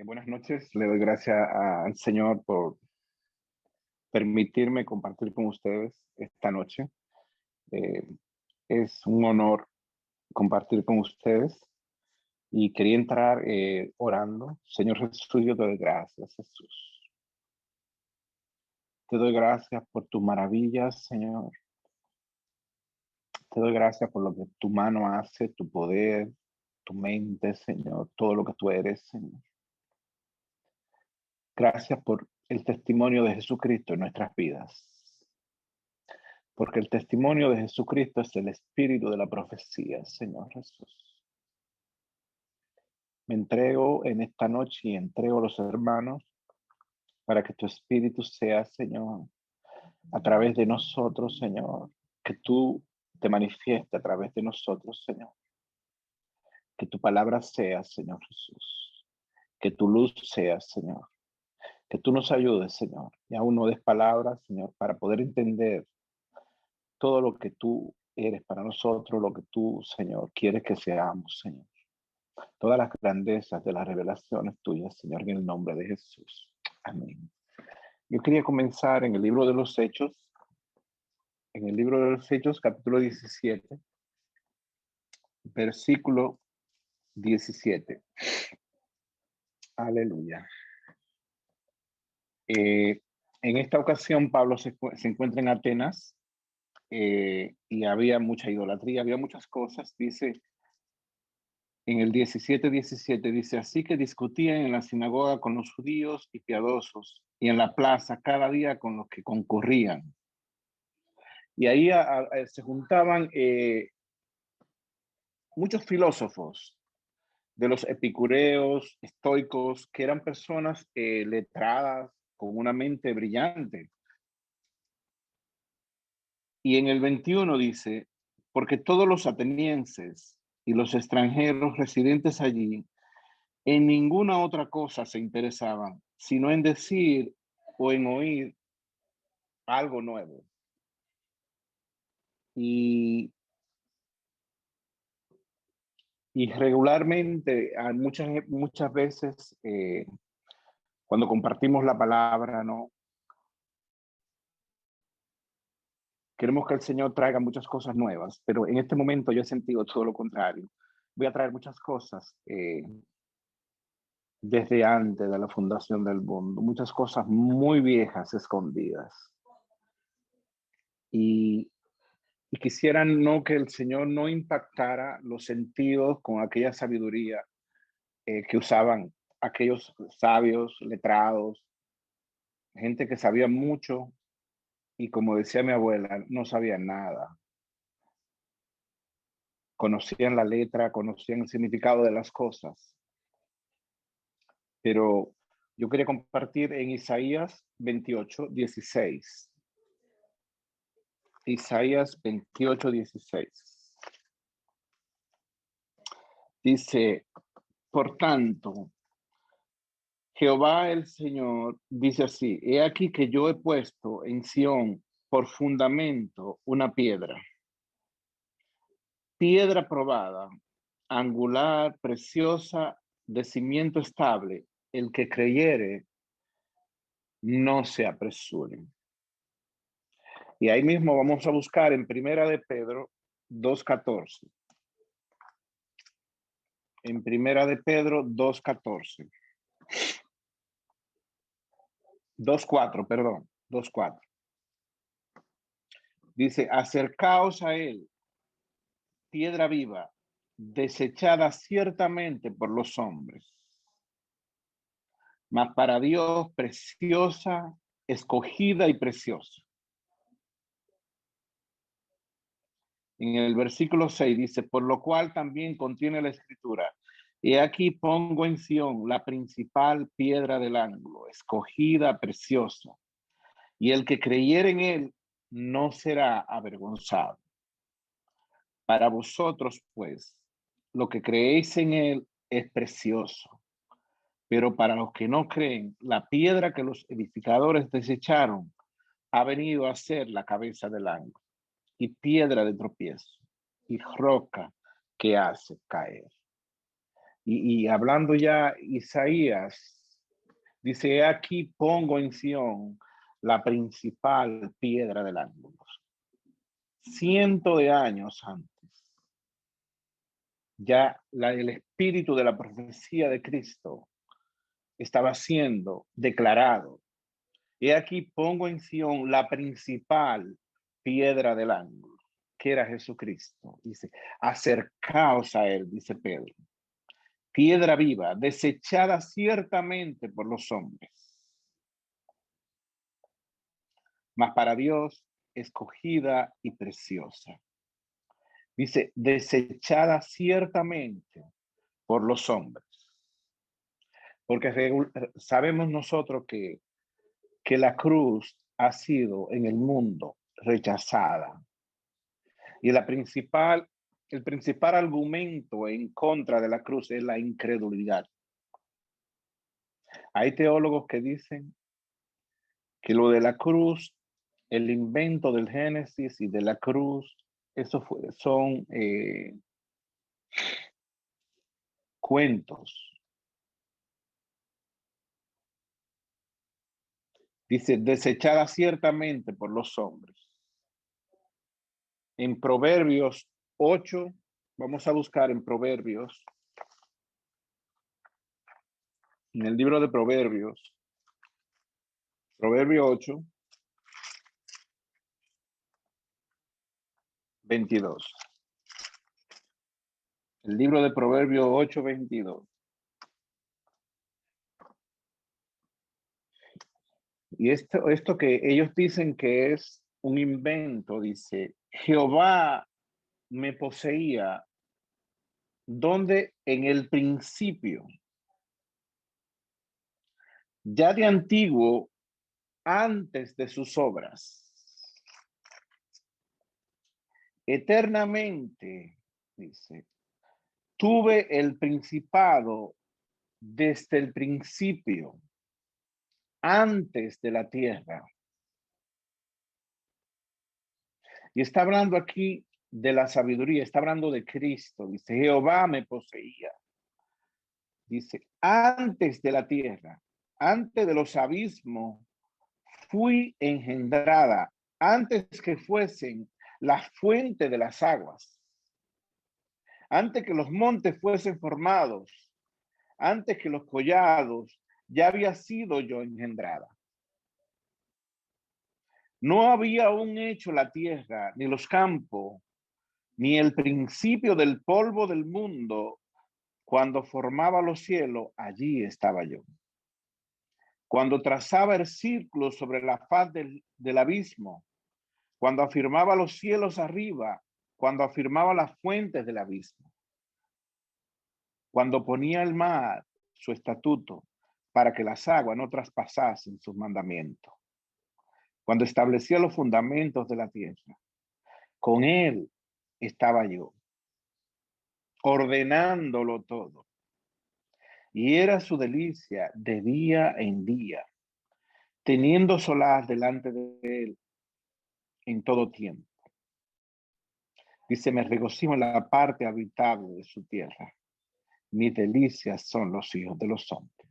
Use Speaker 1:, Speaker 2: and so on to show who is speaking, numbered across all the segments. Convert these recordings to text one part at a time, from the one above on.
Speaker 1: Buenas noches, le doy gracias al Señor por permitirme compartir con ustedes esta noche. Eh, es un honor compartir con ustedes y quería entrar orando. Señor Jesús, yo te doy gracias, Jesús. Te doy gracias por tus maravillas, Señor. Te doy gracias por lo que tu mano hace, tu poder, tu mente, Señor, todo lo que tú eres, Señor. Gracias por el testimonio de Jesucristo en nuestras vidas. Porque el testimonio de Jesucristo es el espíritu de la profecía, Señor Jesús. Me entrego en esta noche y entrego a los hermanos para que tu espíritu sea, Señor, a través de nosotros, Señor. Que tú te manifiestes a través de nosotros, Señor. Que tu palabra sea, Señor Jesús. Que tu luz sea, Señor. Que tú nos ayudes, Señor. Y aún no des palabras, Señor, para poder entender todo lo que tú eres para nosotros, lo que tú, Señor, quieres que seamos, Señor. Todas las grandezas de las revelaciones tuyas, Señor, en el nombre de Jesús. Amén. Yo quería comenzar en el libro de los Hechos, capítulo 17, versículo 17. Aleluya. En esta ocasión, Pablo se encuentra en Atenas y había mucha idolatría, había muchas cosas. Dice en el 17:17, dice, así que discutían en la sinagoga con los judíos y piadosos, y en la plaza cada día con los que concurrían. Y ahí se juntaban muchos filósofos de los epicureos, estoicos, que eran personas letradas, con una mente brillante. Y en el 21 dice, porque todos los atenienses y los extranjeros residentes allí en ninguna otra cosa se interesaban, sino en decir o en oír algo nuevo. Y, y regularmente, muchas veces, cuando compartimos la palabra, ¿no? Queremos que el Señor traiga muchas cosas nuevas, pero en este momento yo he sentido todo lo contrario. Voy a traer muchas cosas desde antes de la fundación del mundo, muchas cosas muy viejas escondidas. Y, y quisieran no que el Señor no impactara los sentidos con aquella sabiduría que usaban aquellos sabios, letrados, gente que sabía mucho y como decía mi abuela, no sabía nada. Conocían la letra, conocían el significado de las cosas. Pero yo quería compartir en Isaías 28:16. Isaías 28:16. Dice, por tanto, Jehová el Señor dice así, he aquí que yo he puesto en Sión por fundamento una piedra probada, angular, preciosa, de cimiento estable, el que creyere no se apresure. Y ahí mismo vamos a buscar en Primera de Pedro 2:14. En Primera de Pedro 2:14. 2:4, perdón, 2:4. Dice, acercaos a él, piedra viva, desechada ciertamente por los hombres, mas para Dios preciosa, escogida y preciosa. En el versículo 6 dice, por lo cual también contiene la escritura, y aquí pongo en Sión la principal piedra del ángulo, escogida, preciosa, y el que creyere en él no será avergonzado. Para vosotros, pues, lo que creéis en él es precioso, pero para los que no creen, la piedra que los edificadores desecharon ha venido a ser la cabeza del ángulo, y piedra de tropiezo, y roca que hace caer. Y hablando ya Isaías, dice, aquí pongo en Sión la principal piedra del ángulo. Cientos de años antes, ya el espíritu de la profecía de Cristo estaba siendo declarado. Y aquí pongo en Sión la principal piedra del ángulo, que era Jesucristo. Dice, acercaos a él, dice Pedro. Piedra viva, desechada ciertamente por los hombres, mas para Dios escogida y preciosa. Dice, desechada ciertamente por los hombres. Porque sabemos nosotros que la cruz ha sido en el mundo rechazada. Y el principal argumento en contra de la cruz es la incredulidad. Hay teólogos que dicen que lo de la cruz, el invento del Génesis y de la cruz, son cuentos. Dice, desechada ciertamente por los hombres. En Proverbios 8, vamos a buscar en Proverbios, en el libro de Proverbios, Proverbio 8, 22. El libro de Proverbios 8, 22. Y esto que ellos dicen que es un invento, dice, Jehová me poseía, donde en el principio, ya de antiguo, antes de sus obras, eternamente, dice, tuve el principado desde el principio, antes de la tierra. Y está hablando aquí de la sabiduría, está hablando de Cristo. Dice, Jehová me poseía. Dice, antes de la tierra, antes de los abismos, fui engendrada, antes que fuesen la fuente de las aguas, antes que los montes fuesen formados, antes que los collados, ya había sido yo engendrada. No había aún hecho la tierra, ni los campos, ni el principio del polvo del mundo. Cuando formaba los cielos, allí estaba yo. Cuando trazaba el círculo sobre la faz del abismo, cuando afirmaba los cielos arriba, cuando afirmaba las fuentes del abismo, cuando ponía el mar su estatuto para que las aguas no traspasasen sus mandamientos, cuando establecía los fundamentos de la tierra, con él estaba yo, ordenándolo todo. Y era su delicia de día en día, teniendo solaz delante de él en todo tiempo. Dice, me regocijo en la parte habitable de su tierra. Mis delicias son los hijos de los hombres.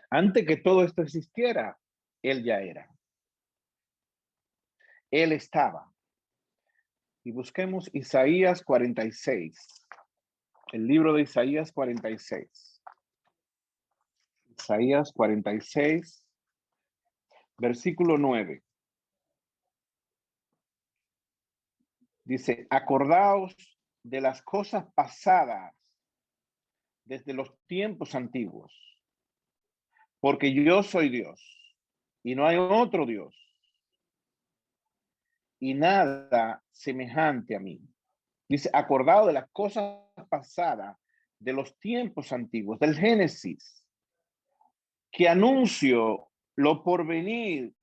Speaker 1: Antes que todo esto existiera, él ya era. Él estaba. Y busquemos Isaías 46. El libro de Isaías 46. Isaías 46, versículo 9. Dice, acordaos de las cosas pasadas desde los tiempos antiguos, porque yo soy Dios y no hay otro Dios y nada semejante a mí. Dice, acordaos de las cosas pasadas de los tiempos antiguos, del Génesis, que anuncio lo por venir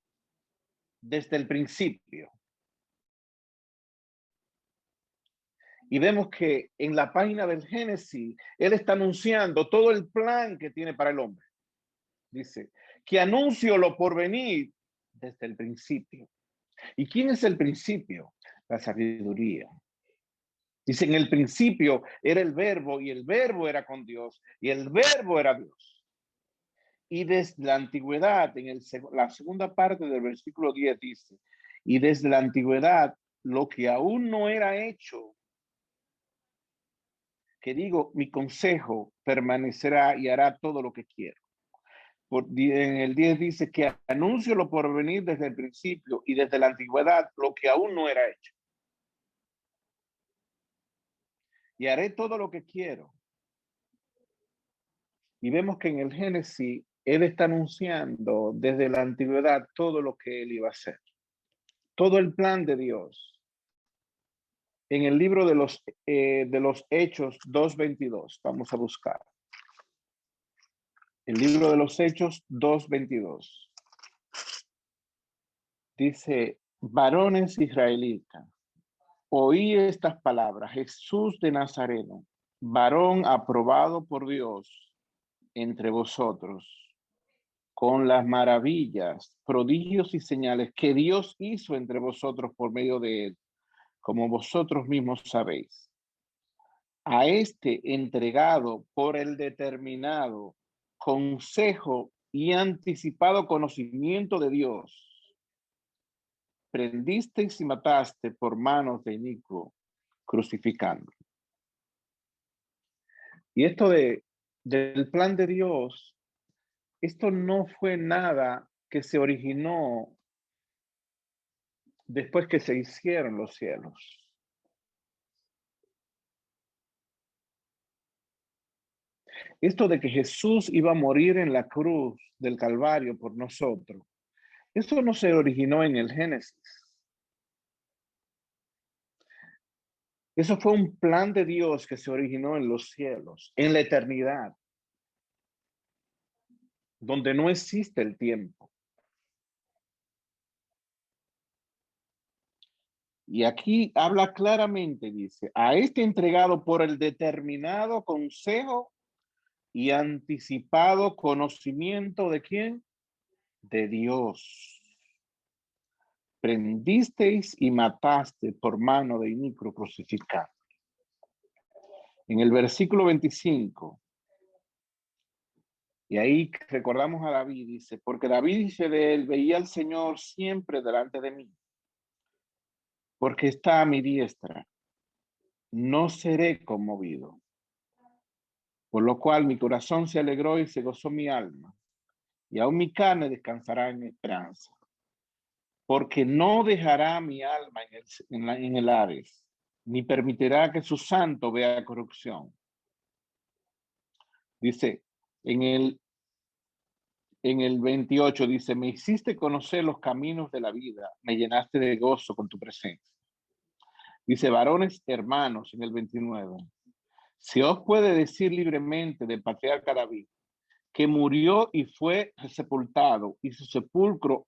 Speaker 1: desde el principio. Y vemos que en la página del Génesis, él está anunciando todo el plan que tiene para el hombre. Dice, que anuncio lo por venir desde el principio. ¿Y quién es el principio? La sabiduría. Dice, en el principio era el verbo y el verbo era con Dios y el verbo era Dios. Y desde la antigüedad, la segunda parte del versículo 10 dice, y desde la antigüedad, lo que aún no era hecho, que digo, mi consejo permanecerá y hará todo lo que quiero. En el 10 dice que anuncio lo por venir desde el principio y desde la antigüedad, lo que aún no era hecho. Y haré todo lo que quiero. Y vemos que en el Génesis, él está anunciando desde la antigüedad todo lo que él iba a hacer. Todo el plan de Dios. En el libro de los Hechos 2:22, vamos a buscar. El libro de los Hechos 2:22. Dice, varones israelitas, oí estas palabras, Jesús de Nazareno, varón aprobado por Dios entre vosotros, con las maravillas, prodigios y señales que Dios hizo entre vosotros por medio de él, como vosotros mismos sabéis. A este entregado por el determinado consejo y anticipado conocimiento de Dios, prendisteis y mataste por manos de inicuo, crucificando. Y esto del plan de Dios, esto no fue nada que se originó después que se hicieron los cielos. Esto de que Jesús iba a morir en la cruz del Calvario por nosotros, eso no se originó en el Génesis. Eso fue un plan de Dios que se originó en los cielos, en la eternidad, donde no existe el tiempo. Y aquí habla claramente, dice, a este entregado por el determinado consejo y anticipado conocimiento de quién, de Dios. Prendisteis y mataste por mano de inicuo crucificado. En el versículo 25, y ahí recordamos a David, dice, porque David dice de él, veía al Señor siempre delante de mí, porque está a mi diestra, no seré conmovido. Por lo cual mi corazón se alegró y se gozó mi alma, y aún mi carne descansará en esperanza, porque no dejará mi alma en el Hades, ni permitirá que su santo vea corrupción. Dice, en el 28 dice, me hiciste conocer los caminos de la vida, me llenaste de gozo con tu presencia. Dice, varones hermanos, en el 29, si os puede decir libremente del patriarca David, que murió y fue sepultado, y su sepulcro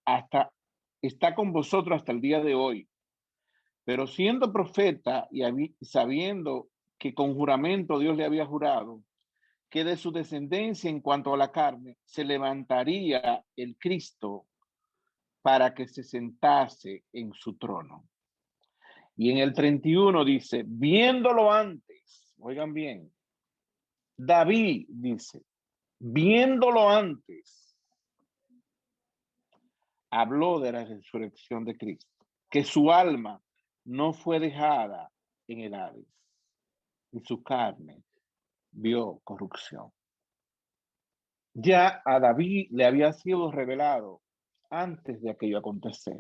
Speaker 1: está con vosotros hasta el día de hoy. Pero siendo profeta y sabiendo que con juramento Dios le había jurado, que de su descendencia en cuanto a la carne se levantaría el Cristo para que se sentase en su trono. Y en el 31 dice, viéndolo antes, oigan bien, David dice, viéndolo antes, habló de la resurrección de Cristo, que su alma no fue dejada en el Hades, y su carne vio corrupción. Ya a David le había sido revelado antes de aquello acontecer,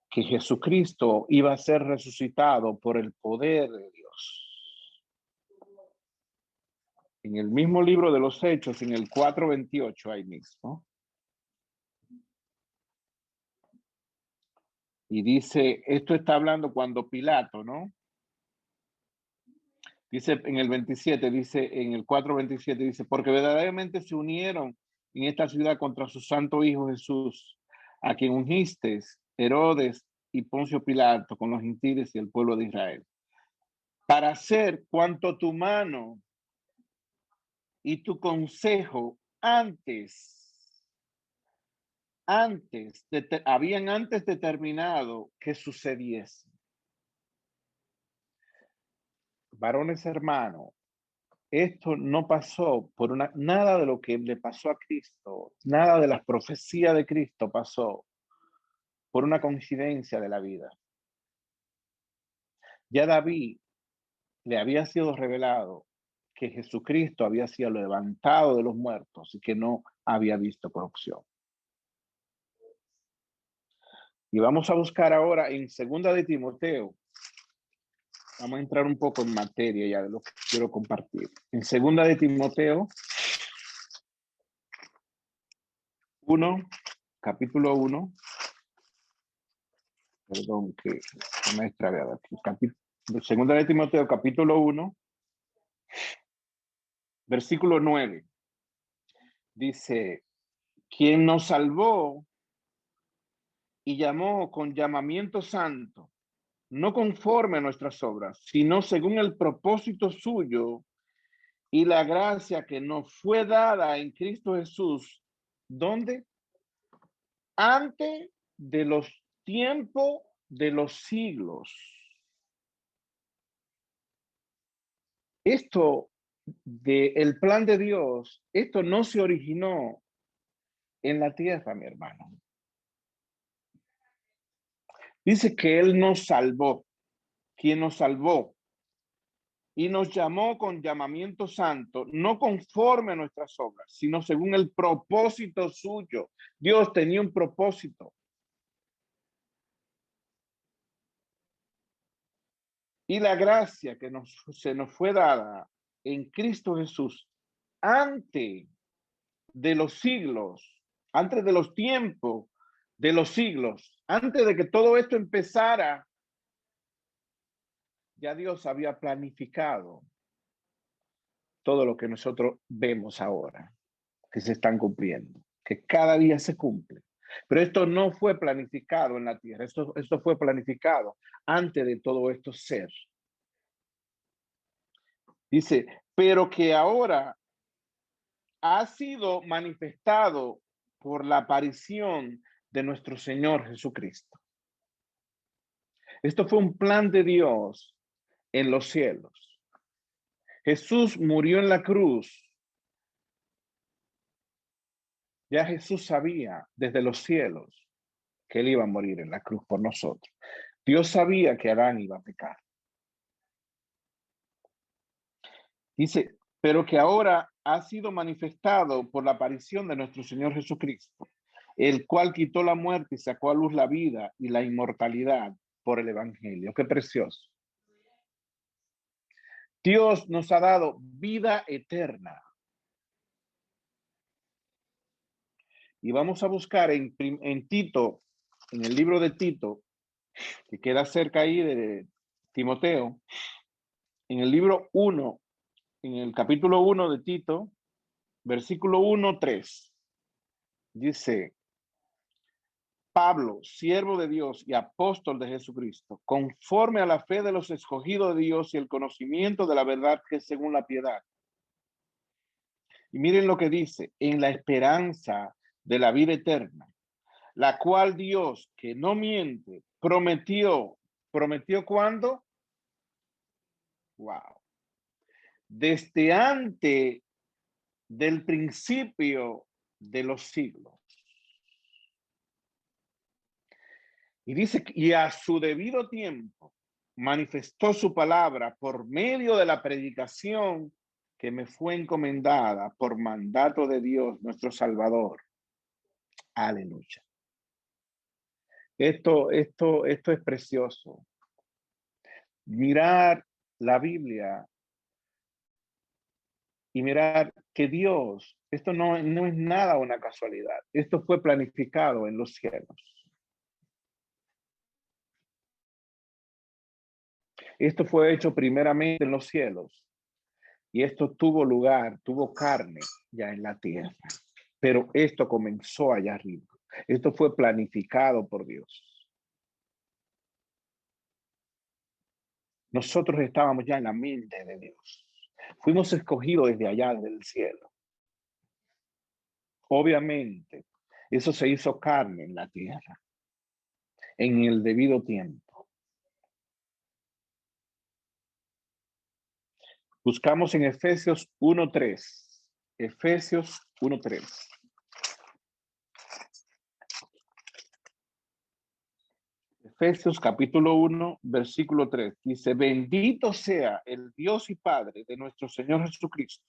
Speaker 1: que Jesucristo iba a ser resucitado por el poder de Dios. En el mismo libro de los Hechos, en el 4:28, ahí mismo, y dice, esto está hablando cuando Pilato, ¿no? Dice en el 27, dice en el 4:27, dice, porque verdaderamente se unieron en esta ciudad contra su santo hijo Jesús, a quien ungiste, Herodes y Poncio Pilato, con los gentiles y el pueblo de Israel, para hacer cuanto tu mano y tu consejo habían antes determinado que sucediese. varones hermanos, esto no pasó por nada de lo que le pasó a Cristo, nada de las profecías de Cristo pasó por una coincidencia de la vida. Ya David le había sido revelado que Jesucristo había sido levantado de los muertos y que no había visto corrupción. Y vamos a buscar ahora en Segunda de Timoteo. Vamos a entrar un poco en materia ya de lo que quiero compartir. En Segunda de Timoteo 1, capítulo 1. Perdón que me he extraviado aquí. Segunda de Timoteo, capítulo 1, versículo 9. Dice, quien nos salvó y llamó con llamamiento santo, no conforme a nuestras obras, sino según el propósito suyo y la gracia que nos fue dada en Cristo Jesús. ¿Dónde? Antes de los tiempos de los siglos. Esto del plan de Dios, esto no se originó en la tierra, mi hermano. Dice que Él nos salvó, quien nos salvó y nos llamó con llamamiento santo, no conforme a nuestras obras, sino según el propósito suyo. Dios tenía un propósito. Y la gracia que se nos fue dada en Cristo Jesús antes de los siglos, antes de los tiempos de los siglos, antes de que todo esto empezara, ya Dios había planificado todo lo que nosotros vemos ahora, que se están cumpliendo, que cada día se cumple. Pero esto no fue planificado en la tierra, esto fue planificado antes de todo esto ser. Dice, pero que ahora ha sido manifestado por la aparición de nuestro Señor Jesucristo. Esto fue un plan de Dios en los cielos. Jesús murió en la cruz. Ya Jesús sabía desde los cielos que Él iba a morir en la cruz por nosotros. Dios sabía que Adán iba a pecar. Dice, pero que ahora ha sido manifestado por la aparición de nuestro Señor Jesucristo, el cual quitó la muerte y sacó a luz la vida y la inmortalidad por el Evangelio. Qué precioso. Dios nos ha dado vida eterna. Y vamos a buscar en Tito, en el libro de Tito, que queda cerca ahí de Timoteo, en el libro 1, en el capítulo 1 de Tito, versículo 1-3, dice, Pablo, siervo de Dios y apóstol de Jesucristo, conforme a la fe de los escogidos de Dios y el conocimiento de la verdad que es según la piedad. Y miren lo que dice, en la esperanza de la vida eterna, la cual Dios, que no miente, prometió. ¿Prometió cuándo? Wow. Desde antes del principio de los siglos. Y dice, y a su debido tiempo manifestó su palabra por medio de la predicación que me fue encomendada por mandato de Dios, nuestro Salvador. Aleluya. Esto es precioso. Mirar la Biblia y mirar que Dios, esto no es nada una casualidad. Esto fue planificado en los cielos. Esto fue hecho primeramente en los cielos y esto tuvo lugar, tuvo carne ya en la tierra. Pero esto comenzó allá arriba. Esto fue planificado por Dios. Nosotros estábamos ya en la mente de Dios. Fuimos escogidos desde allá, desde el cielo. Obviamente, eso se hizo carne en la tierra, en el debido tiempo. Buscamos en Efesios 1:3. Efesios 1:3. Efesios capítulo 1, versículo 3. Dice, bendito sea el Dios y Padre de nuestro Señor Jesucristo,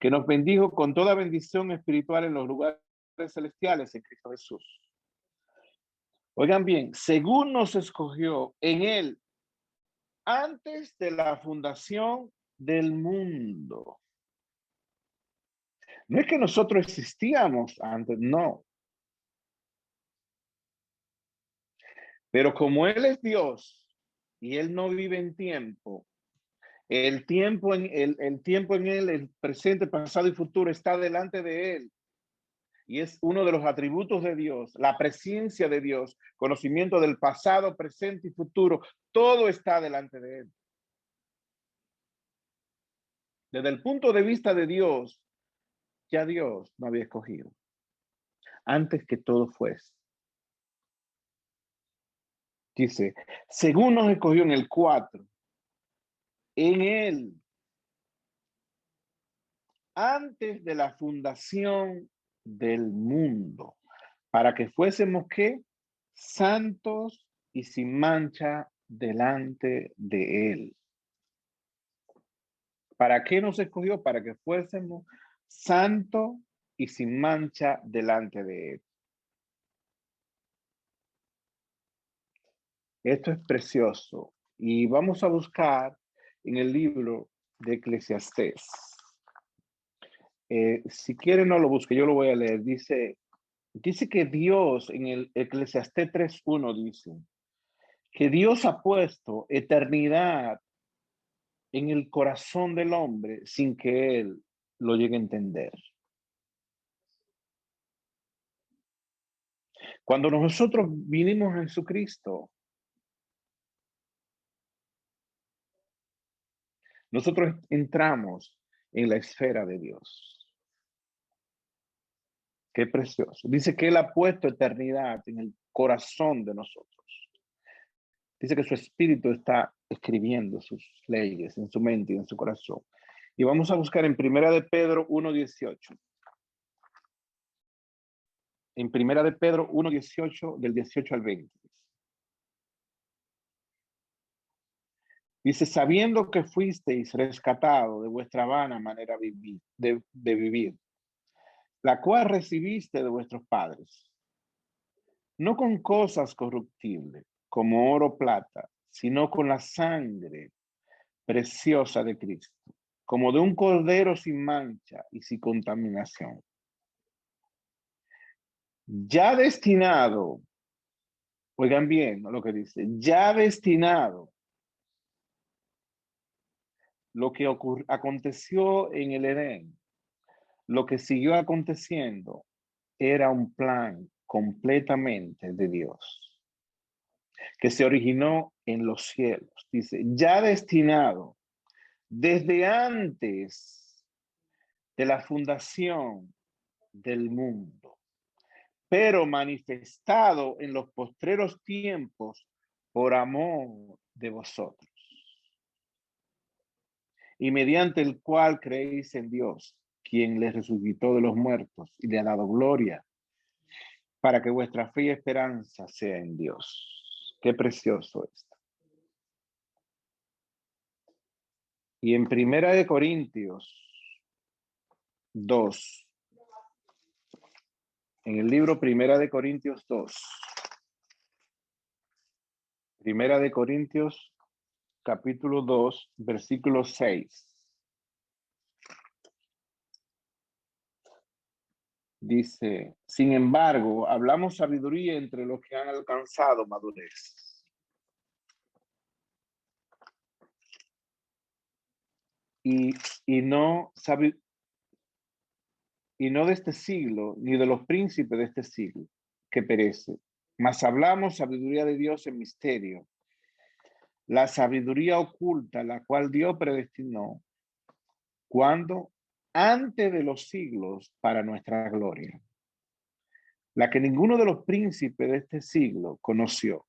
Speaker 1: que nos bendijo con toda bendición espiritual en los lugares celestiales en Cristo Jesús. Oigan bien, según nos escogió en Él antes de la fundación del mundo. No es que nosotros existíamos antes, no. Pero como Él es Dios y Él no vive en tiempo, el tiempo en Él, el presente, pasado y futuro está delante de Él. Y es uno de los atributos de Dios, la presencia de Dios, conocimiento del pasado, presente y futuro, todo está delante de Él. Desde el punto de vista de Dios, ya Dios no había escogido antes que todo fuese. Dice, según nos escogió en el 4, en Él, antes de la fundación del mundo, para que fuésemos, ¿qué? Santos y sin mancha delante de Él. ¿Para qué nos escogió? Para que fuésemos santos y sin mancha delante de Él. Esto es precioso. Y vamos a buscar en el libro de Eclesiastés. Si quieren no lo busque, yo lo voy a leer. Dice que Dios, en el Eclesiastés 3:1 dice, que Dios ha puesto eternidad en el corazón del hombre sin que él lo llegue a entender. Cuando nosotros vinimos a Jesucristo, nosotros entramos en la esfera de Dios. Qué precioso. Dice que Él ha puesto eternidad en el corazón de nosotros. Dice que su espíritu está escribiendo sus leyes en su mente y en su corazón. Y vamos a buscar en Primera de Pedro 1:18. En Primera de Pedro 1:18, del 18 al 20. Dice, sabiendo que fuisteis rescatado de vuestra vana manera de vivir, la cual recibiste de vuestros padres, no con cosas corruptibles, como oro o plata, sino con la sangre preciosa de Cristo, como de un cordero sin mancha y sin contaminación. Ya destinado, oigan bien lo que dice, ya destinado, lo que aconteció en el Edén, lo que siguió aconteciendo, era un plan completamente de Dios, que se originó en los cielos. Dice, ya destinado desde antes de la fundación del mundo, pero manifestado en los postreros tiempos por amor de vosotros, y mediante el cual creéis en Dios, quien les resucitó de los muertos y le ha dado gloria, para que vuestra fe y esperanza sea en Dios. Qué precioso esto. Y en Primera de Corintios 2, en el libro Primera de Corintios 2, Primera de Corintios capítulo 2, versículo 6. Dice, sin embargo, hablamos sabiduría entre los que han alcanzado madurez. Y no de este siglo, ni de los príncipes de este siglo, que perece. Mas hablamos sabiduría de Dios en misterio, la sabiduría oculta, la cual Dios predestinó, cuando antes de los siglos para nuestra gloria, la que ninguno de los príncipes de este siglo conoció,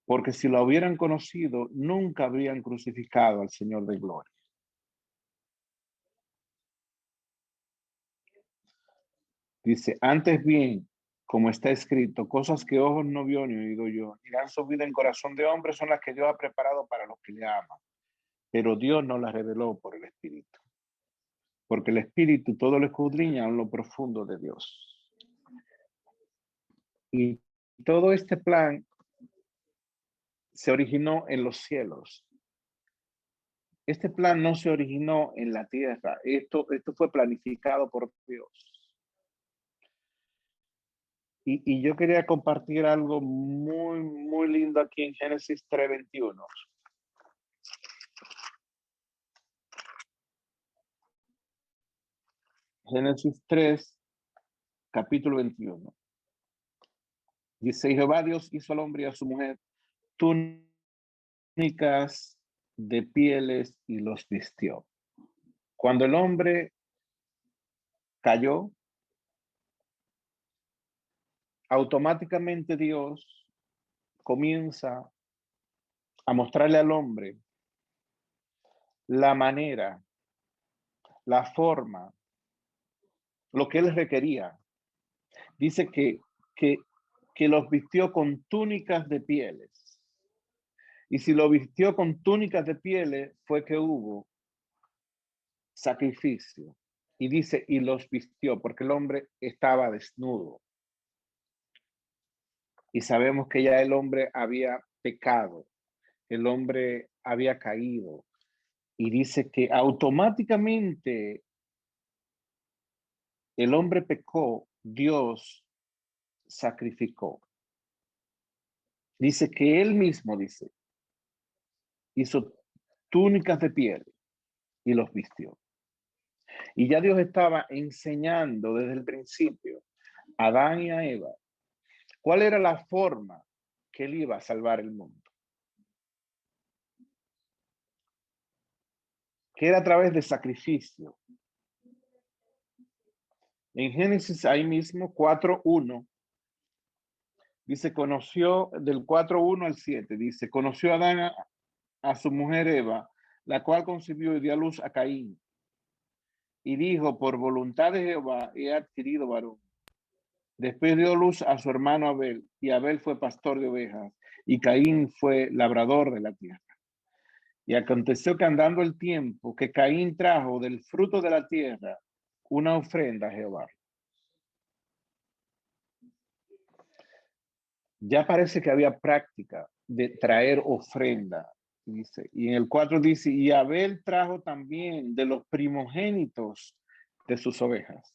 Speaker 1: porque si lo hubieran conocido, nunca habrían crucificado al Señor de gloria. Dice, antes bien, como está escrito, cosas que ojos no vio ni oído yo, ni han subido en corazón de hombre son las que Dios ha preparado para los que le aman. Pero Dios no las reveló por el Espíritu. Porque el Espíritu todo lo escudriña en lo profundo de Dios. Y todo este plan se originó en los cielos. Este plan no se originó en la tierra. Esto fue planificado por Dios. Y yo quería compartir algo muy, muy lindo aquí en Génesis 3:21. Génesis 3, capítulo 21. Dice, y Jehová Dios hizo al hombre y a su mujer túnicas de pieles y los vistió. Cuando el hombre cayó, automáticamente Dios comienza a mostrarle al hombre la manera, la forma, lo que él requería. Dice que los vistió con túnicas de pieles. Y si lo vistió con túnicas de pieles, fue que hubo sacrificio. Y dice, y los vistió, porque el hombre estaba desnudo. Y sabemos que ya el hombre había pecado, el hombre había caído. Y dice que automáticamente el hombre pecó, Dios sacrificó. Dice que él mismo, dice, hizo túnicas de piel y los vistió. Y ya Dios estaba enseñando desde el principio a Adán y a Eva cuál era la forma que él iba a salvar el mundo. Que era a través de sacrificio. En Génesis ahí mismo 4:1 dice, conoció del 4:1 al 7, dice, conoció a Adán a su mujer Eva, la cual concibió y dio a luz a Caín. Y dijo, por voluntad de Jehová he adquirido varón. Después dio luz a su hermano Abel, y Abel fue pastor de ovejas, y Caín fue labrador de la tierra. Y aconteció que andando el tiempo, que Caín trajo del fruto de la tierra una ofrenda a Jehová. Ya parece que había práctica de traer ofrenda, dice. Y en el 4 dice, y Abel trajo también de los primogénitos de sus ovejas,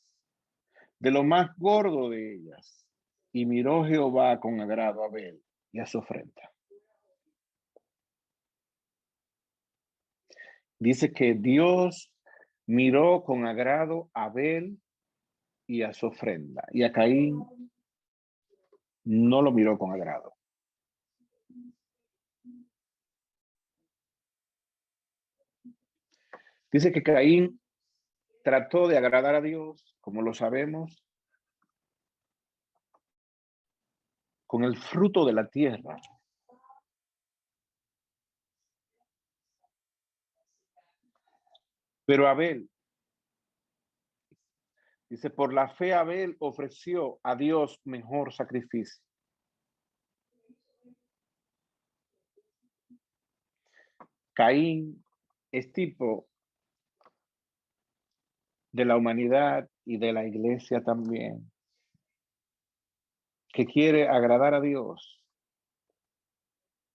Speaker 1: de lo más gordo de ellas. Y miró Jehová con agrado a Abel y a su ofrenda. Dice que Dios miró con agrado a Abel y a su ofrenda. Y a Caín no lo miró con agrado. Dice que Caín trató de agradar a Dios, como lo sabemos, con el fruto de la tierra. Pero Abel, dice, por la fe Abel ofreció a Dios mejor sacrificio. Caín es tipo de la humanidad y de la iglesia también, que quiere agradar a Dios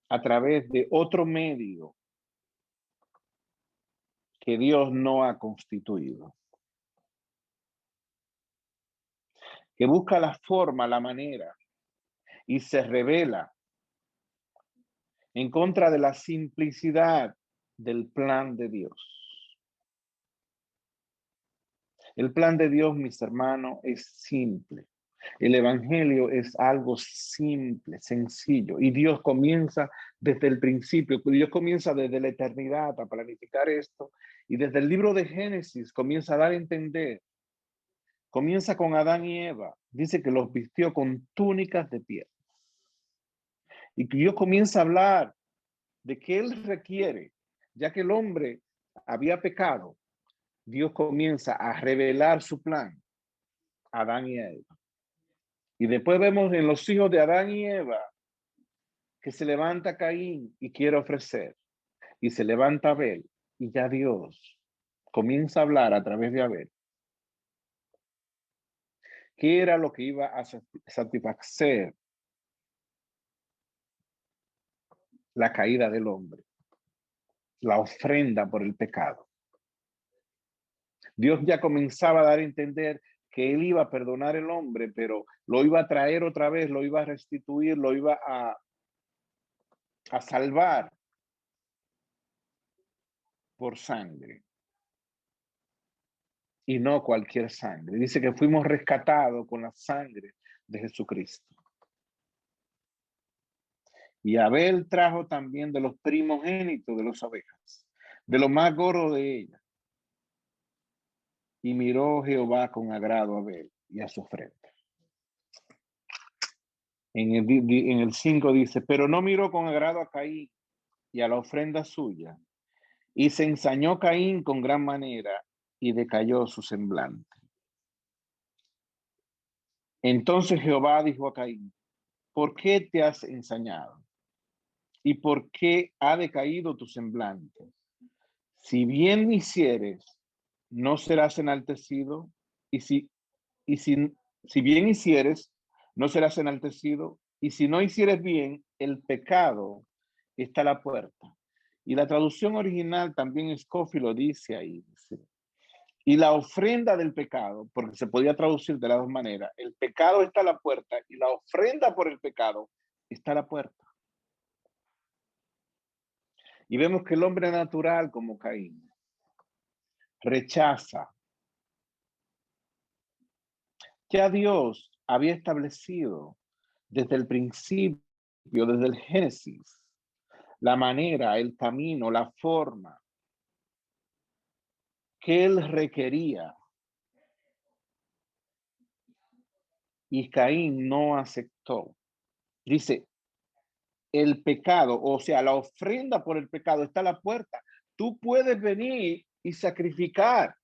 Speaker 1: a través de otro medio que Dios no ha constituido. Que busca la forma, la manera, y se revela en contra de la simplicidad del plan de Dios. El plan de Dios, mis hermanos, es simple. El evangelio es algo simple, sencillo, y Dios comienza desde el principio, Dios comienza desde la eternidad a planificar esto, y desde el libro de Génesis comienza a dar a entender, comienza con Adán y Eva, dice que los vistió con túnicas de piel, y que Dios comienza a hablar de que Él requiere, ya que el hombre había pecado, Dios comienza a revelar su plan Adán y Eva. Y después vemos en los hijos de Adán y Eva que se levanta Caín y quiere ofrecer. Y se levanta Abel. Y ya Dios comienza a hablar a través de Abel. ¿Qué era lo que iba a satisfacer la caída del hombre? La ofrenda por el pecado. Dios ya comenzaba a dar a entender que él iba a perdonar al hombre, pero lo iba a traer otra vez, lo iba a restituir, lo iba a salvar por sangre. Y no cualquier sangre. Dice que fuimos rescatados con la sangre de Jesucristo. Y Abel trajo también de los primogénitos de las ovejas, de lo más gordo de ellas. Y miró Jehová con agrado a Abel y a su ofrenda. En el 5 dice, pero no miró con agrado a Caín y a la ofrenda suya. Y se ensañó Caín con gran manera y decayó su semblante. Entonces Jehová dijo a Caín, ¿por qué te has ensañado? ¿Y por qué ha decaído tu semblante? Si bien hicieres, no serás enaltecido, si bien hicieres, no serás enaltecido, y si no hicieres bien, el pecado está a la puerta. Y la traducción original también Scofield lo dice ahí. Dice, y la ofrenda del pecado, porque se podía traducir de las dos maneras, el pecado está a la puerta y la ofrenda por el pecado está a la puerta. Y vemos que el hombre natural como Caín rechaza. Ya Dios había establecido desde el principio, desde el Génesis, la manera, el camino, la forma que él requería. Y Caín no aceptó. Dice, el pecado, o sea, la ofrenda por el pecado está a la puerta. Tú puedes venir y sacrificar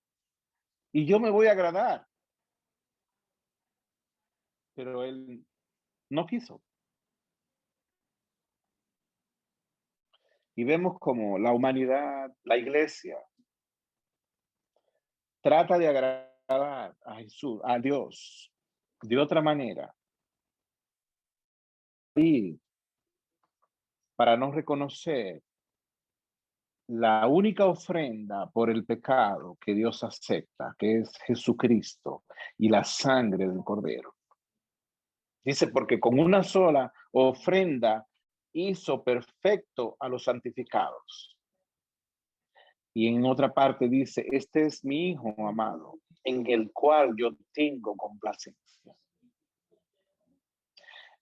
Speaker 1: y yo me voy a agradar. Pero él no quiso. Y vemos como la humanidad, la iglesia, trata de agradar a Jesús, a Dios, de otra manera. Y para no reconocer la única ofrenda por el pecado que Dios acepta, que es Jesucristo y la sangre del Cordero. Dice, porque con una sola ofrenda hizo perfecto a los santificados. Y en otra parte dice, este es mi Hijo amado, en el cual yo tengo complacencia.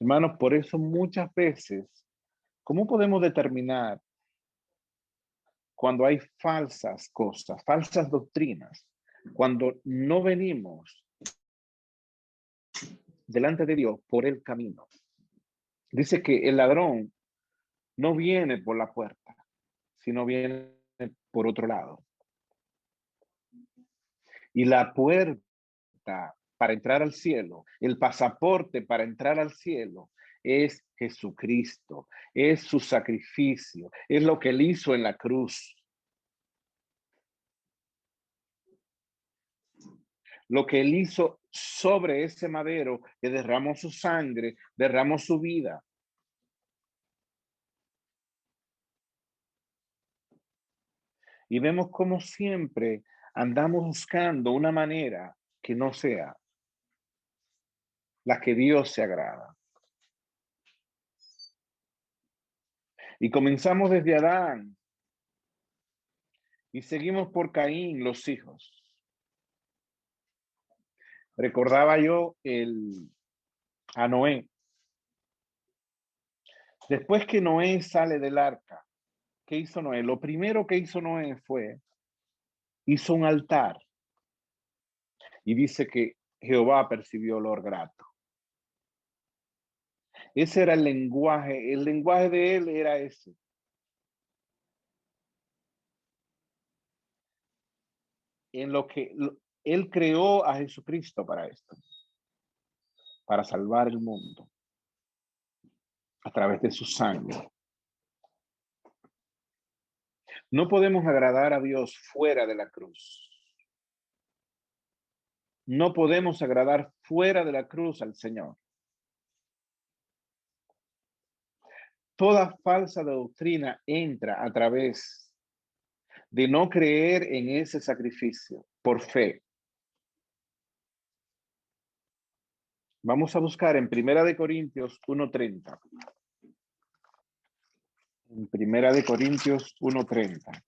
Speaker 1: Hermanos, por eso muchas veces, ¿cómo podemos determinar cuando hay falsas cosas, falsas doctrinas? Cuando no venimos delante de Dios por el camino. Dice que el ladrón no viene por la puerta, sino viene por otro lado. Y la puerta para entrar al cielo, el pasaporte para entrar al cielo es Jesucristo, es su sacrificio, es lo que él hizo en la cruz. Lo que él hizo sobre ese madero, que derramó su sangre, derramó su vida. Y vemos como siempre andamos buscando una manera que no sea la que Dios se agrada. Y comenzamos desde Adán y seguimos por Caín, los hijos. Recordaba yo a Noé. Después que Noé sale del arca, ¿qué hizo Noé? Lo primero que hizo Noé hizo un altar. Y dice que Jehová percibió olor grato. Ese era el lenguaje de él era ese. Él creó a Jesucristo para esto, para salvar el mundo a través de su sangre. No podemos agradar a Dios fuera de la cruz. No podemos agradar fuera de la cruz al Señor. Toda falsa doctrina entra a través de no creer en ese sacrificio por fe. Vamos a buscar en Primera de Corintios 1:30. En Primera de Corintios 1:30.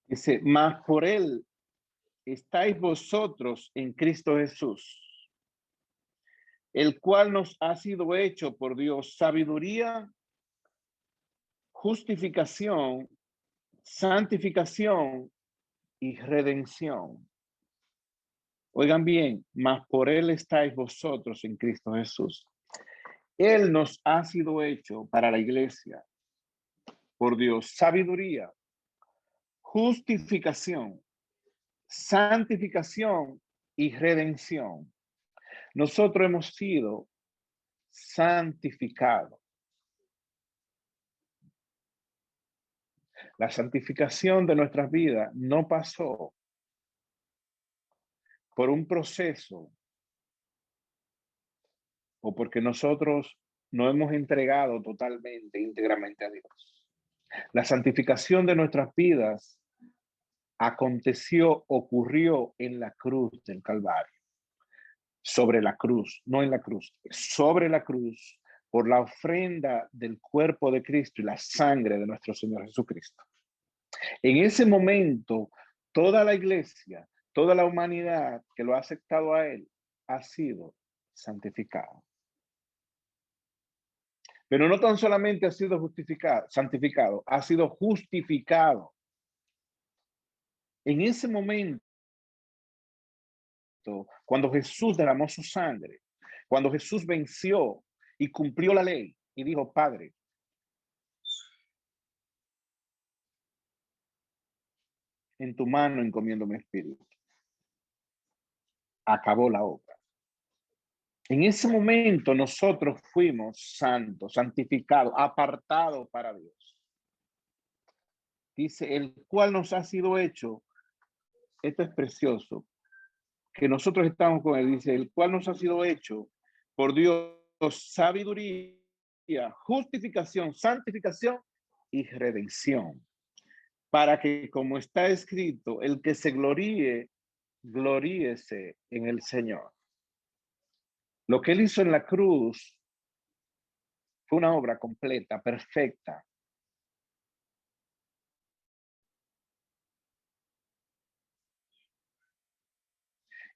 Speaker 1: Dice, mas por él estáis vosotros en Cristo Jesús, el cual nos ha sido hecho por Dios sabiduría, justificación, santificación y redención. Oigan bien, mas por él estáis vosotros en Cristo Jesús. Él nos ha sido hecho para la iglesia, por Dios, sabiduría, justificación, santificación y redención. Nosotros hemos sido santificados. La santificación de nuestras vidas no pasó por un proceso o porque nosotros no hemos entregado totalmente, íntegramente a Dios. La santificación de nuestras vidas aconteció, ocurrió en la cruz del Calvario. Sobre la cruz, no en la cruz, sobre la cruz, por la ofrenda del cuerpo de Cristo y la sangre de nuestro Señor Jesucristo. En ese momento, toda la iglesia, toda la humanidad que lo ha aceptado a Él, ha sido santificado. Pero no tan solamente ha sido justificado, santificado, ha sido justificado. En ese momento, cuando Jesús derramó su sangre, cuando Jesús venció y cumplió la ley y dijo, Padre, en tu mano encomiendo mi espíritu. Acabó la obra. En ese momento nosotros fuimos santos, santificados, apartados para Dios. Dice, el cual nos ha sido hecho, esto es precioso, que nosotros estamos con él, dice, el cual nos ha sido hecho por Dios sabiduría, justificación, santificación y redención, para que como está escrito, el que se gloríe, gloríese en el Señor. Lo que él hizo en la cruz fue una obra completa, perfecta.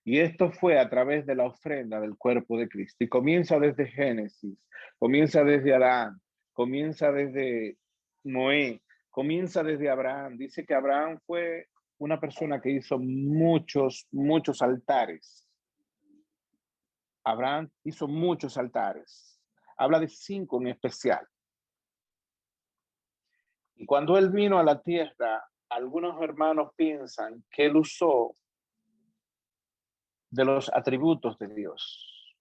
Speaker 1: Y esto fue a través de la ofrenda del cuerpo de Cristo. Y comienza desde Génesis, comienza desde Adán, comienza desde Noé, comienza desde Abraham. Dice que Abraham fue una persona que hizo muchos altares. Abraham hizo muchos altares. Habla de 5 en especial. Y cuando él vino a la tierra, algunos hermanos piensan que él usó de los atributos de Dios.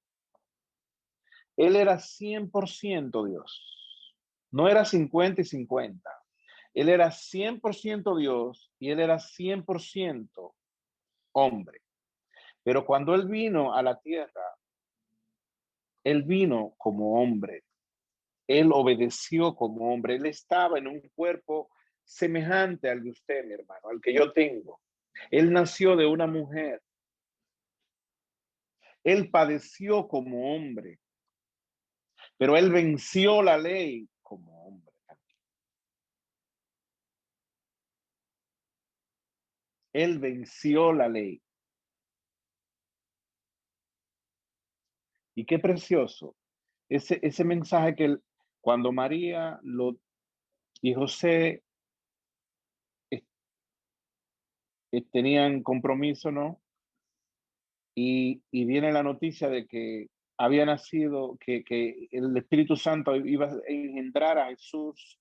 Speaker 1: Él era 100% Dios. No era 50 y 50. Él era 100% Dios y él era 100% hombre. Pero cuando él vino a la tierra, él vino como hombre. Él obedeció como hombre. Él estaba en un cuerpo semejante al de usted, mi hermano, al que yo tengo. Él nació de una mujer. Él padeció como hombre, pero él venció la ley como hombre. Él venció la ley. Y qué precioso. Ese mensaje que él, cuando María y José tenían compromiso, ¿no? Y viene la noticia de que había nacido, que el Espíritu Santo iba a engendrar a Jesús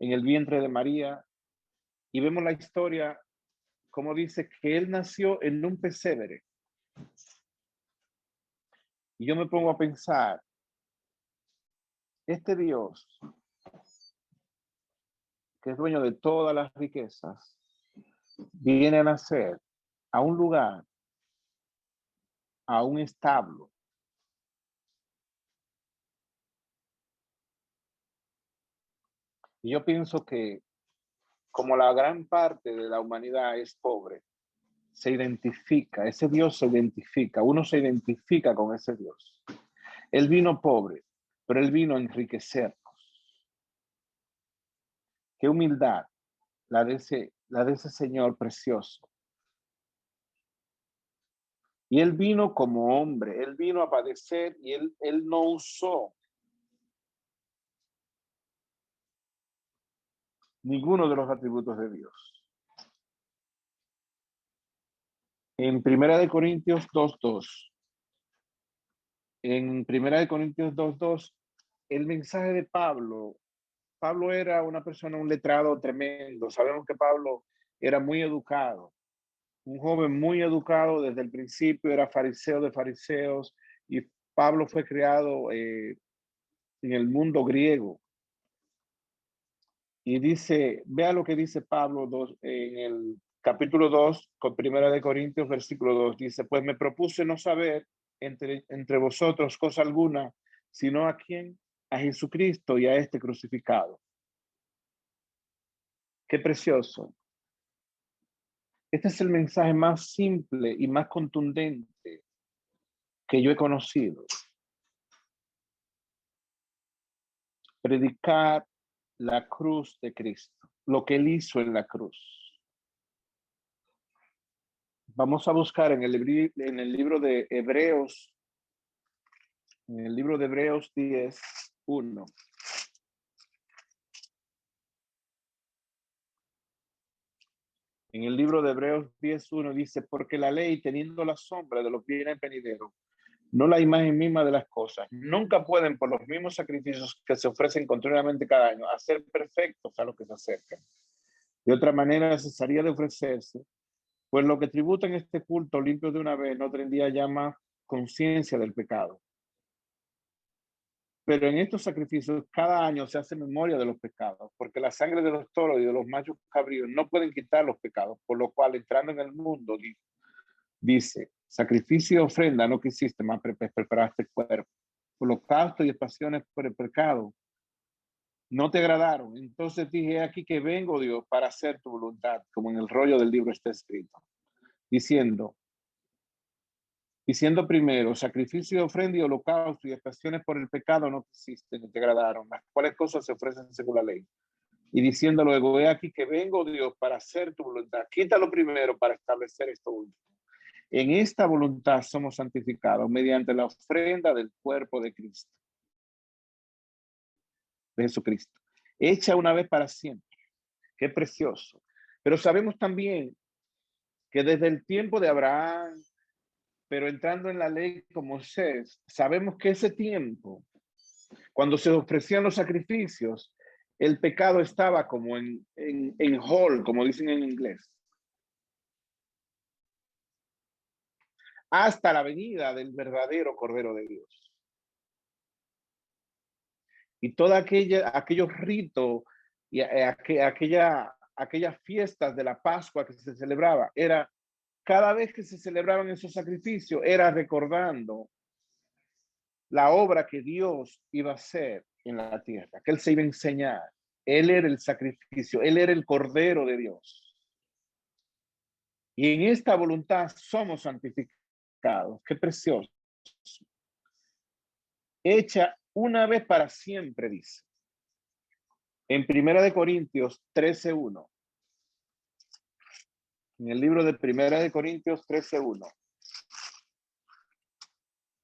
Speaker 1: en el vientre de María. Y vemos la historia, como dice que él nació en un pesebre. Y yo me pongo a pensar, este Dios, que es dueño de todas las riquezas, viene a nacer a un lugar, a un establo. Y yo pienso que como la gran parte de la humanidad es pobre, se identifica, ese Dios se identifica, uno se identifica con ese Dios. Él vino pobre, pero él vino a enriquecernos. Qué humildad la de ese Señor precioso. Y él vino como hombre, él vino a padecer y él no usó ninguno de los atributos de Dios. En Primera de Corintios 2:2, en Primera de Corintios 2:2, el mensaje de Pablo, Pablo era una persona, un letrado tremendo. Sabemos que Pablo era muy educado, un joven muy educado desde el principio, era fariseo de fariseos y Pablo fue criado en el mundo griego. Y dice, vea lo que dice Pablo en el capítulo 2, con Primera de Corintios, versículo 2, dice, pues me propuse no saber entre vosotros cosa alguna, sino a quién, a Jesucristo y a este crucificado. Qué precioso. Este es el mensaje más simple y más contundente que yo he conocido. Predicar la cruz de Cristo, lo que él hizo en la cruz. Vamos a buscar en el libro de Hebreos, en el libro de Hebreos 10:1. En el libro de Hebreos 10:1 dice, porque la ley, teniendo la sombra de los bienes venideros, no la imagen misma de las cosas, nunca pueden por los mismos sacrificios que se ofrecen continuamente cada año hacer perfectos a los que se acercan. De otra manera cesaría de ofrecerse, pues lo que tributan este culto limpio de una vez no tendría ya más conciencia del pecado. Pero en estos sacrificios cada año se hace memoria de los pecados, porque la sangre de los toros y de los machos cabríos no pueden quitar los pecados, por lo cual entrando en el mundo, dice, sacrificio y ofrenda no quisiste, más preparaste el cuerpo. Holocausto y expiaciones por el pecado no te agradaron. Entonces dije aquí que vengo, Dios, para hacer tu voluntad, como en el rollo del libro está escrito, diciendo primero, sacrificio y ofrenda y holocausto y expiaciones por el pecado no quisiste ni te agradaron, las cuales cosas se ofrecen según la ley. Y diciendo luego, he aquí que vengo, Dios, para hacer tu voluntad. Quítalo primero para establecer esto último. En esta voluntad somos santificados mediante la ofrenda del cuerpo de Cristo, de Jesucristo, hecha una vez para siempre. Qué precioso. Pero sabemos también que desde el tiempo de Abraham, pero entrando en la ley como Moisés, sabemos que ese tiempo, cuando se ofrecían los sacrificios, el pecado estaba como en hold, como dicen en inglés, hasta la venida del verdadero Cordero de Dios. Y todos aquellos ritos y aquellas fiestas de la Pascua que se celebraba, era cada vez que se celebraban esos sacrificios, era recordando la obra que Dios iba a hacer en la tierra, que Él se iba a enseñar. Él era el sacrificio, Él era el Cordero de Dios. Y en esta voluntad somos santificados. Qué precioso. Hecha una vez para siempre, dice. En Primera de Corintios 13:1. En el libro de Primera de Corintios 13:1.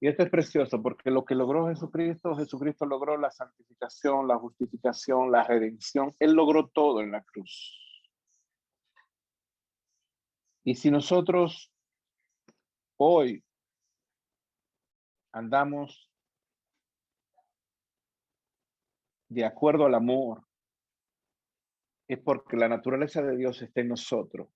Speaker 1: Y esto es precioso porque lo que logró Jesucristo, Jesucristo logró la santificación, la justificación, la redención. Él logró todo en la cruz. Y si nosotros hoy andamos de acuerdo al amor, es porque la naturaleza de Dios está en nosotros.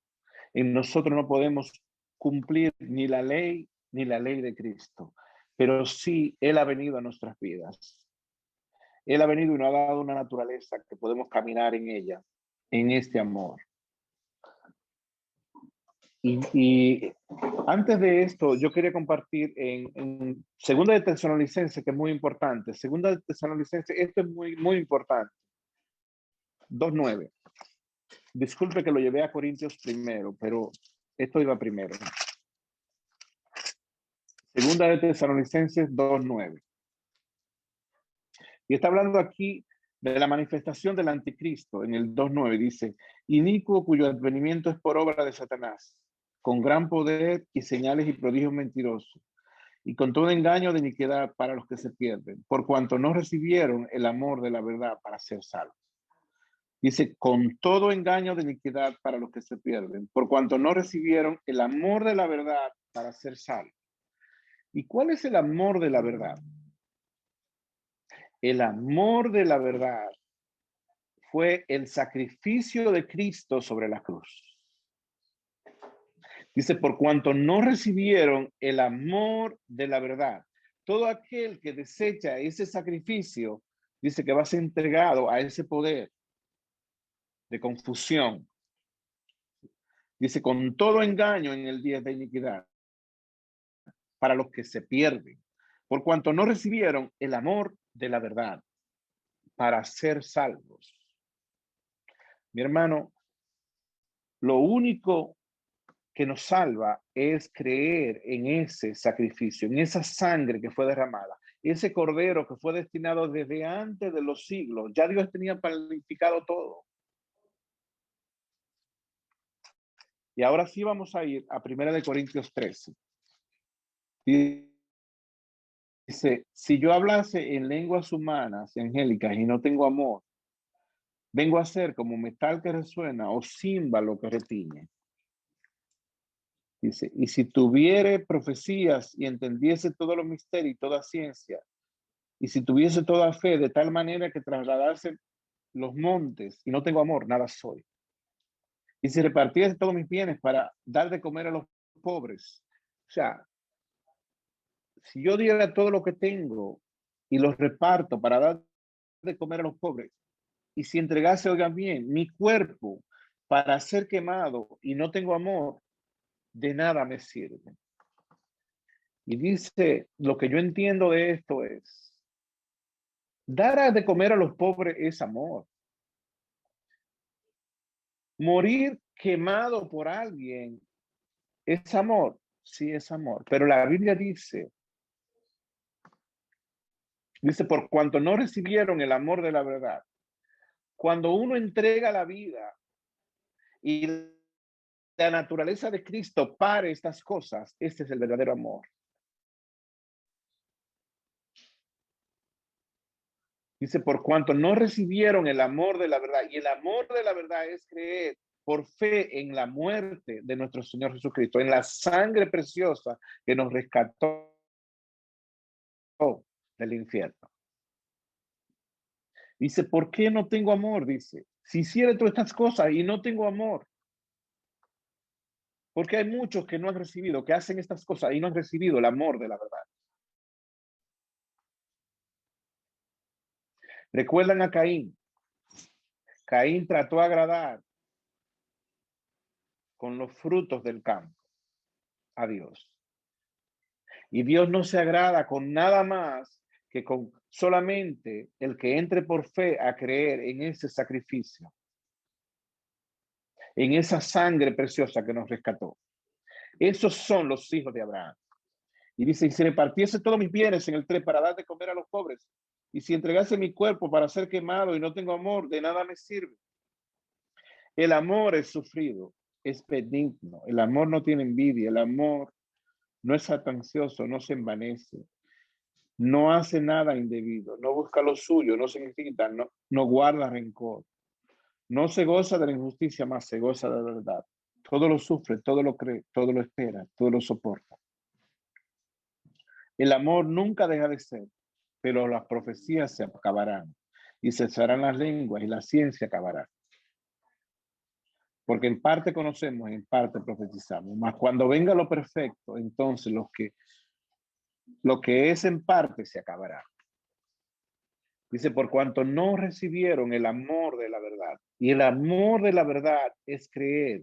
Speaker 1: En nosotros no podemos cumplir ni la ley de Cristo, pero sí Él ha venido a nuestras vidas. Él ha venido y nos ha dado una naturaleza que podemos caminar en ella, en este amor. Y antes de esto, yo quería compartir en Segunda de Tesalonicenses, que es muy importante. Segunda de Tesalonicenses, esto es muy, muy importante. 2:9. Disculpe que lo llevé a Corintios primero, pero esto iba primero. Segunda de Tesalonicenses 2:9. Y está hablando aquí de la manifestación del anticristo. En el 2:9 dice, inicuo cuyo advenimiento es por obra de Satanás, con gran poder y señales y prodigios mentirosos, y con todo engaño de iniquidad para los que se pierden, por cuanto no recibieron el amor de la verdad para ser salvos. Dice, con todo engaño de iniquidad para los que se pierden, por cuanto no recibieron el amor de la verdad para ser salvos. ¿Y cuál es el amor de la verdad? El amor de la verdad fue el sacrificio de Cristo sobre la cruz. Dice, por cuanto no recibieron el amor de la verdad. Todo aquel que desecha ese sacrificio, dice que va a ser entregado a ese poder de confusión. Dice, con todo engaño en el día de iniquidad, para los que se pierden, por cuanto no recibieron el amor de la verdad para ser salvos. Mi hermano, lo único que nos salva es creer en ese sacrificio, en esa sangre que fue derramada, ese cordero que fue destinado desde antes de los siglos. Ya Dios tenía planificado todo. Y ahora sí vamos a ir a 1 Corintios 13. Dice, si yo hablase en lenguas humanas, angélicas, y no tengo amor, vengo a ser como metal que resuena o címbalo que retiñe. Dice, y si tuviere profecías y entendiese todos los misterios y toda ciencia, y si tuviese toda fe de tal manera que trasladase los montes y no tengo amor, nada soy. Y si repartiese todos mis bienes para dar de comer a los pobres, o sea, si yo diera todo lo que tengo y los reparto para dar de comer a los pobres, y si entregase, oigan bien, mi cuerpo para ser quemado y no tengo amor, de nada me sirve. Y dice, lo que yo entiendo de esto es, dar de comer a los pobres es amor. Morir quemado por alguien es amor, sí es amor. Pero la Biblia dice, por cuanto no recibieron el amor de la verdad. Cuando uno entrega la vida y la naturaleza de Cristo para estas cosas, este es el verdadero amor. Dice, por cuanto no recibieron el amor de la verdad, y el amor de la verdad es creer por fe en la muerte de nuestro Señor Jesucristo, en la sangre preciosa que nos rescató del infierno. Dice, ¿por qué no tengo amor? Dice, si hiciera todas estas cosas y no tengo amor. Porque hay muchos que no han recibido, que hacen estas cosas y no han recibido el amor de la verdad. ¿Recuerdan a Caín? Caín trató de agradar con los frutos del campo a Dios. Y Dios no se agrada con nada más que con solamente el que entre por fe a creer en ese sacrificio, en esa sangre preciosa que nos rescató. Esos son los hijos de Abraham. Y dice, y si repartiese todos mis bienes en el 3 para dar de comer a los pobres, y si entregase mi cuerpo para ser quemado y no tengo amor, de nada me sirve. El amor es sufrido, es benigno. El amor no tiene envidia. El amor no es jactancioso, no se envanece. No hace nada indebido, no busca lo suyo, no se incita, no guarda rencor. No se goza de la injusticia, más se goza de la verdad. Todo lo sufre, todo lo cree, todo lo espera, todo lo soporta. El amor nunca deja de ser, pero las profecías se acabarán y cesarán las lenguas y la ciencia acabará. Porque en parte conocemos, en parte profetizamos. Mas cuando venga lo perfecto, entonces lo que es en parte se acabará. Dice, por cuanto no recibieron el amor de la verdad. Y el amor de la verdad es creer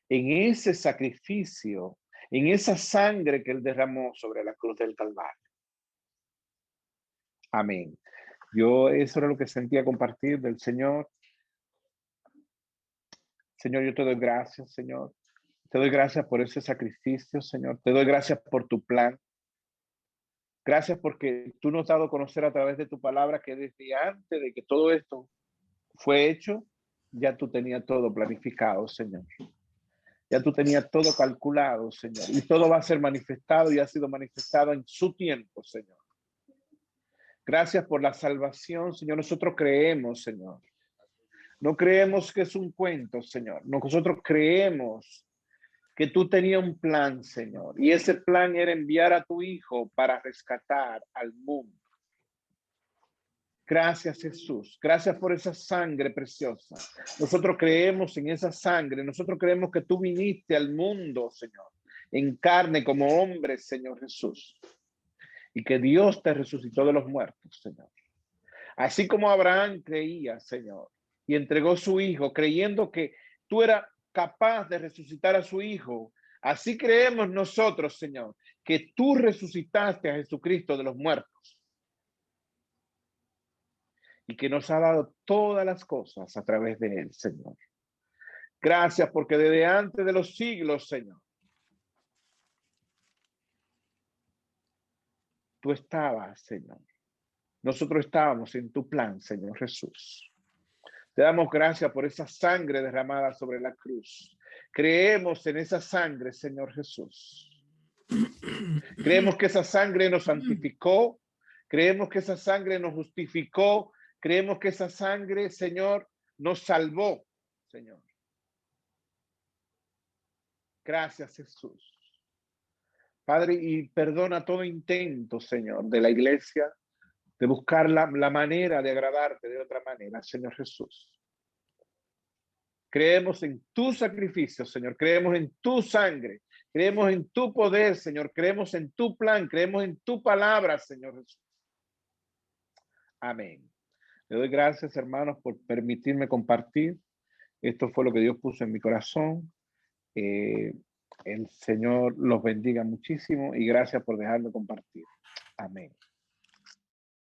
Speaker 1: en ese sacrificio, en esa sangre que él derramó sobre la cruz del Calvario. Amén. Yo eso era lo que sentía compartir del Señor. Señor, yo te doy gracias, Señor. Te doy gracias por ese sacrificio, Señor. Te doy gracias por tu plan. Gracias porque tú nos has dado a conocer a través de tu palabra que desde antes de que todo esto fue hecho, ya tú tenías todo planificado, Señor. Ya tú tenías todo calculado, Señor. Y todo va a ser manifestado y ha sido manifestado en su tiempo, Señor. Gracias por la salvación, Señor. Nosotros creemos, Señor. No creemos que es un cuento, Señor. Nosotros creemos que tú tenías un plan, Señor. Y ese plan era enviar a tu Hijo para rescatar al mundo. Gracias, Jesús. Gracias por esa sangre preciosa. Nosotros creemos en esa sangre. Nosotros creemos que tú viniste al mundo, Señor, en carne como hombre, Señor Jesús. Y que Dios te resucitó de los muertos, Señor. Así como Abraham creía, Señor, y entregó su hijo, creyendo que tú eras capaz de resucitar a su hijo. Así creemos nosotros, Señor, que tú resucitaste a Jesucristo de los muertos. Y que nos ha dado todas las cosas a través de él, Señor. Gracias porque desde antes de los siglos, Señor, tú estabas, Señor. Nosotros estábamos en tu plan, Señor Jesús. Te damos gracias por esa sangre derramada sobre la cruz. Creemos en esa sangre, Señor Jesús. Creemos que esa sangre nos santificó. Creemos que esa sangre nos justificó. Creemos que esa sangre, Señor, nos salvó, Señor. Gracias, Jesús. Padre, y perdona todo intento, Señor, de la iglesia de buscar la manera de agradarte de otra manera, Señor Jesús. Creemos en tu sacrificio, Señor. Creemos en tu sangre. Creemos en tu poder, Señor. Creemos en tu plan. Creemos en tu palabra, Señor Jesús. Amén. Le doy gracias, hermanos, por permitirme compartir. Esto fue lo que Dios puso en mi corazón. El Señor los bendiga muchísimo y gracias por dejarme compartir. Amén.